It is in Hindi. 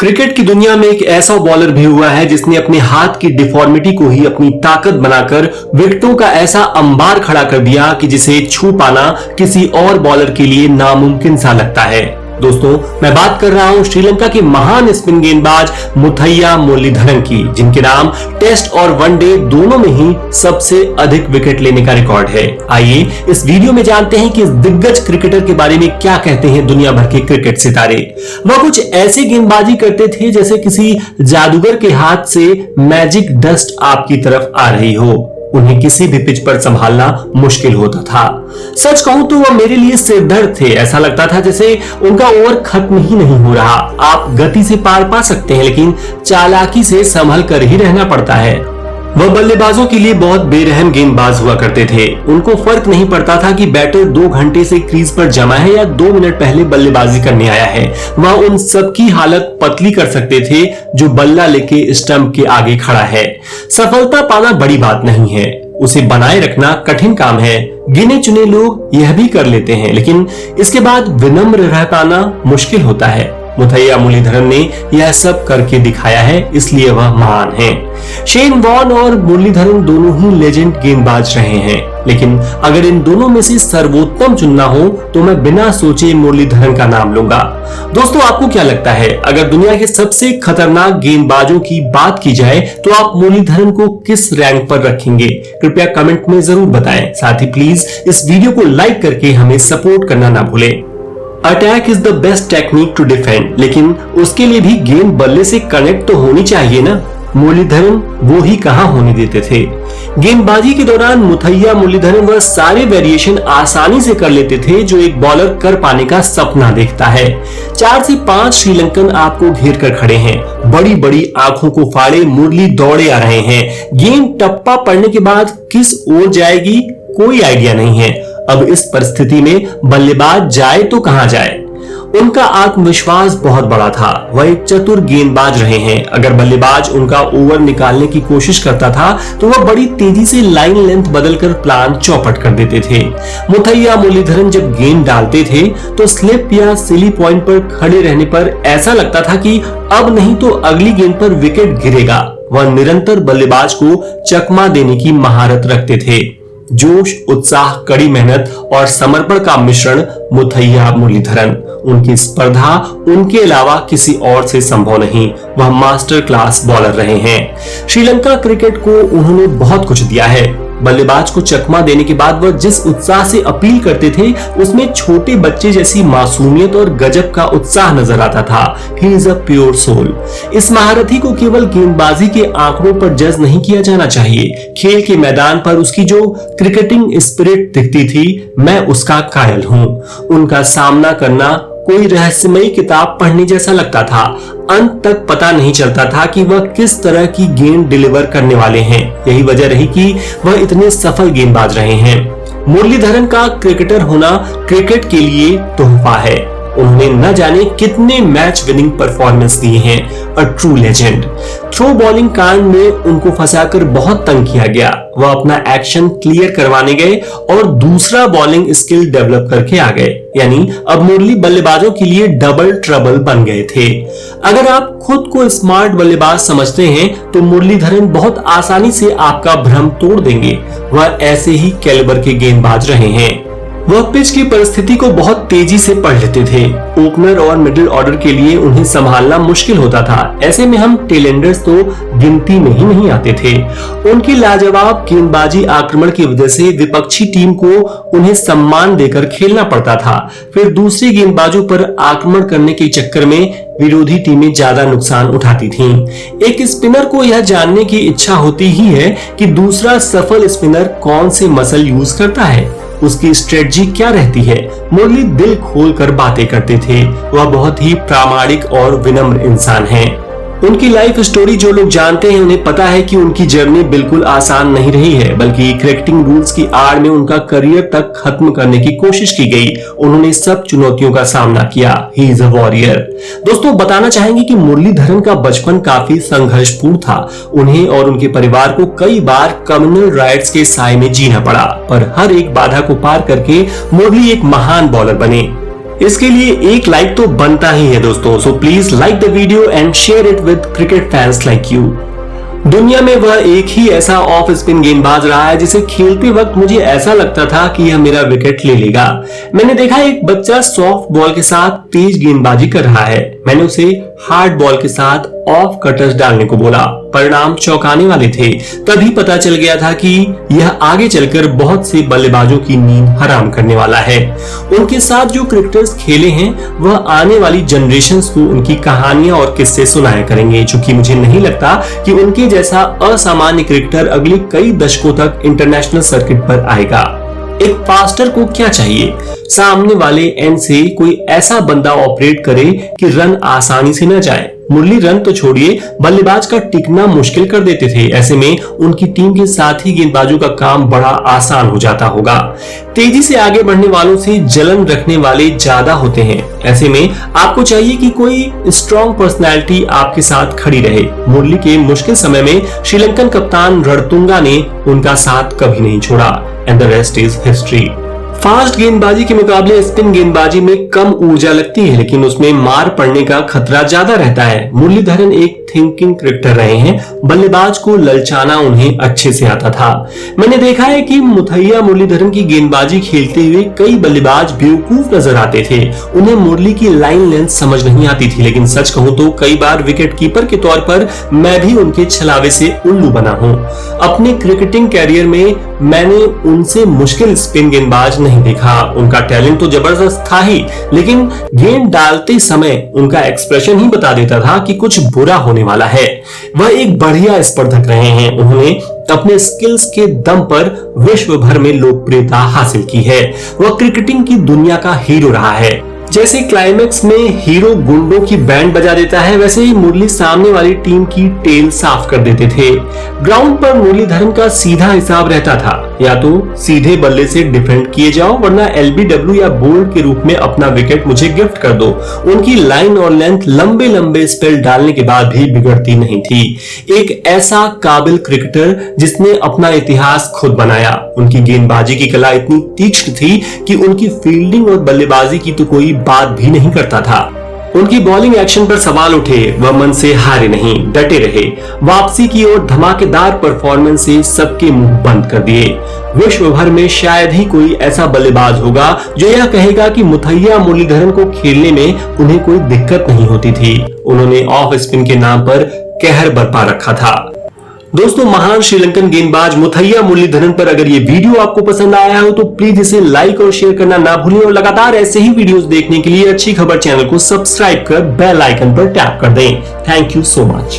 क्रिकेट की दुनिया में एक ऐसा बॉलर भी हुआ है जिसने अपने हाथ की डिफॉर्मिटी को ही अपनी ताकत बनाकर विकेटों का ऐसा अंबार खड़ा कर दिया कि जिसे छू पाना किसी और बॉलर के लिए नामुमकिन सा लगता है। दोस्तों, मैं बात कर रहा हूं श्रीलंका के महान स्पिन गेंदबाज मुथैया मुरलीधरन की, जिनके नाम टेस्ट और वनडे दोनों में ही सबसे अधिक विकेट लेने का रिकॉर्ड है। आइए इस वीडियो में जानते हैं कि इस दिग्गज क्रिकेटर के बारे में क्या कहते हैं दुनिया भर के क्रिकेट सितारे। वह कुछ ऐसे गेंदबाजी करते थे जैसे किसी जादूगर के हाथ से मैजिक डस्ट आपकी तरफ आ रही हो। उन्हें किसी भी पिच पर संभालना मुश्किल होता था। सच कहूं तो वह मेरे लिए सिरदर्द थे। ऐसा लगता था जैसे उनका ओवर खत्म ही नहीं हो रहा। आप गति से पार पा सकते हैं, लेकिन चालाकी से संभल कर ही रहना पड़ता है। वह बल्लेबाजों के लिए बहुत बेरहम गेंदबाज हुआ करते थे। उनको फर्क नहीं पड़ता था कि बैटर 2 घंटे से क्रीज पर जमा है या 2 मिनट पहले बल्लेबाजी करने आया है। वह उन सबकी हालत पतली कर सकते थे जो बल्ला लेके स्टंप के आगे खड़ा है। सफलता पाना बड़ी बात नहीं है, उसे बनाए रखना कठिन काम है। गिने चुने लोग यह भी कर लेते हैं, लेकिन इसके बाद विनम्र रह पाना मुश्किल होता है। मुथैया मुरलीधरन ने यह सब करके दिखाया है, इसलिए वह महान हैं। शेन वॉर्न और मुरलीधरन दोनों ही लेजेंड गेंदबाज रहे हैं, लेकिन अगर इन दोनों में से सर्वोत्तम चुनना हो तो मैं बिना सोचे मुरलीधरन का नाम लूंगा। दोस्तों, आपको क्या लगता है, अगर दुनिया के सबसे खतरनाक गेंदबाजों की बात की जाए तो आप मुरलीधरन को किस रैंक पर रखेंगे? कृपया कमेंट में जरूर बताएं। साथ ही प्लीज इस वीडियो को लाइक करके हमें सपोर्ट करना ना भूलें। Attack is the best technique to defend, लेकिन उसके लिए भी गेंद बल्ले से कनेक्ट तो होनी चाहिए ना। मुरलीधरन वो ही कहां होने देते थे। गेंदबाजी के दौरान मुथैया मुरलीधरन वह सारे वेरिएशन आसानी से कर लेते थे जो एक बॉलर कर पाने का सपना देखता है। 4 से 5 श्रीलंकन आपको घेर कर खड़े हैं। बड़ी बड़ी आंखों को फाड़े मुरली दौड़े आ रहे हैं। गेंद टप्पा पड़ने के बाद किस ओर जाएगी कोई आइडिया नहीं है। अब इस परिस्थिति में बल्लेबाज जाए तो कहां जाए। उनका आत्मविश्वास बहुत बड़ा था। वह एक चतुर गेंदबाज रहे हैं। अगर बल्लेबाज उनका ओवर निकालने की कोशिश करता था तो वह बड़ी तेजी से लाइन लेंथ बदलकर प्लान चौपट कर देते थे। मुथैया मुरलीधरन जब गेंद डालते थे तो स्लिप या सिली पॉइंट पर खड़े रहने पर ऐसा लगता था कि अब नहीं तो अगली गेंद पर विकेट गिरेगा। वह निरंतर बल्लेबाज को चकमा देने की महारत रखते थे। जोश, उत्साह, कड़ी मेहनत और समर्पण का मिश्रण मुथैया मुरलीधरन। उनकी स्पर्धा उनके अलावा किसी और से संभव नहीं। वह मास्टर क्लास बॉलर रहे हैं। श्रीलंका क्रिकेट को उन्होंने बहुत कुछ दिया है। बल्लेबाज को चकमा देने के बाद वह जिस उत्साह से अपील करते थे उसमें छोटे बच्चे जैसी मासूमियत और गजब का उत्साह नजर आता था। He is a pure soul. इस महारथी को केवल गेंदबाजी के आंकड़ों पर जज नहीं किया जाना चाहिए। खेल के मैदान पर उसकी जो क्रिकेटिंग स्पिरिट दिखती थी, मैं उसका कायल हूं। उनका सामना करना कोई रहस्यमयी किताब पढ़ने जैसा लगता था। अंत तक पता नहीं चलता था कि वह किस तरह की गेंद डिलीवर करने वाले हैं। यही वजह रही कि वह इतने सफल गेंदबाज रहे हैं। मुरलीधरन का क्रिकेटर होना क्रिकेट के लिए तोहफा है। उन्होंने न जाने कितने मैच विनिंग परफॉर्मेंस दिए हैं। A true legend. Throw bowling कांड में उनको फंसाकर बहुत तंग किया गया। वह अपना एक्शन क्लियर करवाने गए और दूसरा बॉलिंग स्किल डेवलप करके आ गए। यानी अब मुरली बल्लेबाजों के लिए डबल ट्रबल बन गए थे। अगर आप खुद को स्मार्ट बल्लेबाज समझते हैं तो मुरलीधरन बहुत आसानी से आपका भ्रम तोड़ देंगे। वह ऐसे ही कैलिबर के गेंदबाज रहे हैं। वह पिच की परिस्थिति को बहुत तेजी से पढ़ लेते थे। ओपनर और मिडिल ऑर्डर के लिए उन्हें संभालना मुश्किल होता था। ऐसे में हम टेलेंडर्स तो गिनती में ही नहीं आते थे। उनकी लाजवाब गेंदबाजी आक्रमण की वजह से विपक्षी टीम को उन्हें सम्मान देकर खेलना पड़ता था। फिर दूसरे गेंदबाजों पर आक्रमण करने के चक्कर में विरोधी टीमें ज्यादा नुकसान उठाती थीं। एक स्पिनर को यह जानने की इच्छा होती ही है कि दूसरा सफल स्पिनर कौन से मसल यूज करता है, उसकी स्ट्रेटजी क्या रहती है। मुरली दिल खोलकर बातें करते थे। वह बहुत ही प्रामाणिक और विनम्र इंसान हैं। उनकी लाइफ स्टोरी जो लोग जानते हैं उन्हें पता है कि उनकी जर्नी बिल्कुल आसान नहीं रही है, बल्कि क्रिकेटिंग रूल्स की आड़ में उनका करियर तक खत्म करने की कोशिश की गई। उन्होंने सब चुनौतियों का सामना किया। ही इज अ वॉरियर। दोस्तों, बताना चाहेंगे कि मुरलीधरन का बचपन काफी संघर्षपूर्ण था। उन्हें और उनके परिवार को कई बार कम्युनल राइट्स के साए में जीना पड़ा, पर हर एक बाधा को पार करके मुरली एक महान बॉलर बने। इसके लिए एक लाइक तो बनता ही है दोस्तों। So please like the video and share it with cricket fans like you. दुनिया में वह एक ही ऐसा ऑफ स्पिन गेंदबाज रहा है जिसे खेलते वक्त मुझे ऐसा लगता था कि यह मेरा विकेट ले लेगा। मैंने देखा एक बच्चा सॉफ्ट बॉल के साथ तेज गेंदबाजी कर रहा है। मैंने उसे हार्ड बॉल के साथ ऑफ कटर्स डालने को बोला। परिणाम चौंकाने वाले थे। तभी पता चल गया था कि यह आगे चलकर बहुत से बल्लेबाजों की नींद हराम करने वाला है। उनके साथ जो क्रिकेटर्स खेले हैं वह आने वाली जनरेशंस को उनकी कहानियां और किस्से सुनाया करेंगे, चूंकि मुझे नहीं लगता कि उनके जैसा असामान्य क्रिकेटर अगले कई दशकों तक इंटरनेशनल सर्किट पर आएगा। एक फास्टर को क्या चाहिए? सामने वाले एंड से कोई ऐसा बंदा ऑपरेट करे कि रन आसानी से न जाए। मुरली रन तो छोड़िए, बल्लेबाज का टिकना मुश्किल कर देते थे। ऐसे में उनकी टीम के साथ ही गेंदबाजों का काम बड़ा आसान हो जाता होगा। तेजी से आगे बढ़ने वालों से जलन रखने वाले ज्यादा होते हैं। ऐसे में आपको चाहिए कि कोई स्ट्रॉन्ग पर्सनैलिटी आपके साथ खड़ी रहे। मुरली के मुश्किल समय में श्रीलंकन कप्तान रणतुंगा ने उनका साथ कभी नहीं छोड़ा। And the rest is history. Fast गेंदबाजी के मुकाबले स्पिन गेंदबाजी में कम ऊर्जा लगती है, लेकिन उसमें मार पड़ने का खतरा ज्यादा रहता है। मुरलीधरन एक थिंकिंग क्रिकेटर रहे हैं। बल्लेबाज को ललचाना उन्हें अच्छे से आता था। मैंने देखा है कि मुथैया मुरलीधरन की गेंदबाजी खेलते हुए कई बल्लेबाज बेवकूफ नजर आते थे। उन्हें मुरली की लाइन लेंथ समझ नहीं आती थी, लेकिन सच कहूं तो कई बार विकेट कीपर के तौर पर मैं भी उनके छलावे से उल्लू बना हूं। अपने क्रिकेटिंग कैरियर में मैंने उनसे मुश्किल स्पिन गेंदबाज नहीं देखा। उनका टैलेंट तो जबरदस्त था ही, लेकिन गेंद डालते समय उनका एक्सप्रेशन ही बता देता था कि कुछ बुरा होने वाला है। वह एक बढ़िया स्पर्धक रहे हैं। उन्होंने अपने स्किल्स के दम पर विश्व भर में लोकप्रियता हासिल की है। वह क्रिकेटिंग की दुनिया का हीरो रहा है। जैसे क्लाइमेक्स में हीरो गुंडों की बैंड बजा देता है, वैसे ही मुरली सामने वाली टीम की टेल साफ कर देते थे। ग्राउंड पर मुरलीधरन का सीधा हिसाब रहता था, या तो सीधे बल्ले से डिफेंड किए जाओ, वरना एलबीडब्ल्यू या बोल्ड के रूप में अपना विकेट मुझे गिफ्ट कर दो। उनकी लाइन और लेंथ लंबे लंबे स्पेल डालने के बाद भी बिगड़ती नहीं थी। एक ऐसा काबिल क्रिकेटर जिसने अपना इतिहास खुद बनाया। उनकी गेंदबाजी की कला इतनी तीक्ष्ण थी कि उनकी फील्डिंग और बल्लेबाजी की तो कोई बात भी नहीं करता था। उनकी बॉलिंग एक्शन पर सवाल उठे, वह मन से हारे नहीं, डटे रहे। वापसी की ओर धमाकेदार परफॉर्मेंस से सबके मुंह बंद कर दिए। विश्व भर में शायद ही कोई ऐसा बल्लेबाज होगा जो यह कहेगा कि मुथैया मुरलीधरन को खेलने में उन्हें कोई दिक्कत नहीं होती थी। उन्होंने ऑफ स्पिन के नाम पर कहर बरपा रखा था। दोस्तों, महान श्रीलंकन गेंदबाज मुथैया मुरलीधरन पर अगर ये वीडियो आपको पसंद आया हो तो प्लीज इसे लाइक और शेयर करना ना भूलें, और लगातार ऐसे ही वीडियोस देखने के लिए अच्छी खबर चैनल को सब्सक्राइब कर बेल आइकन पर टैप कर दें। Thank you so much.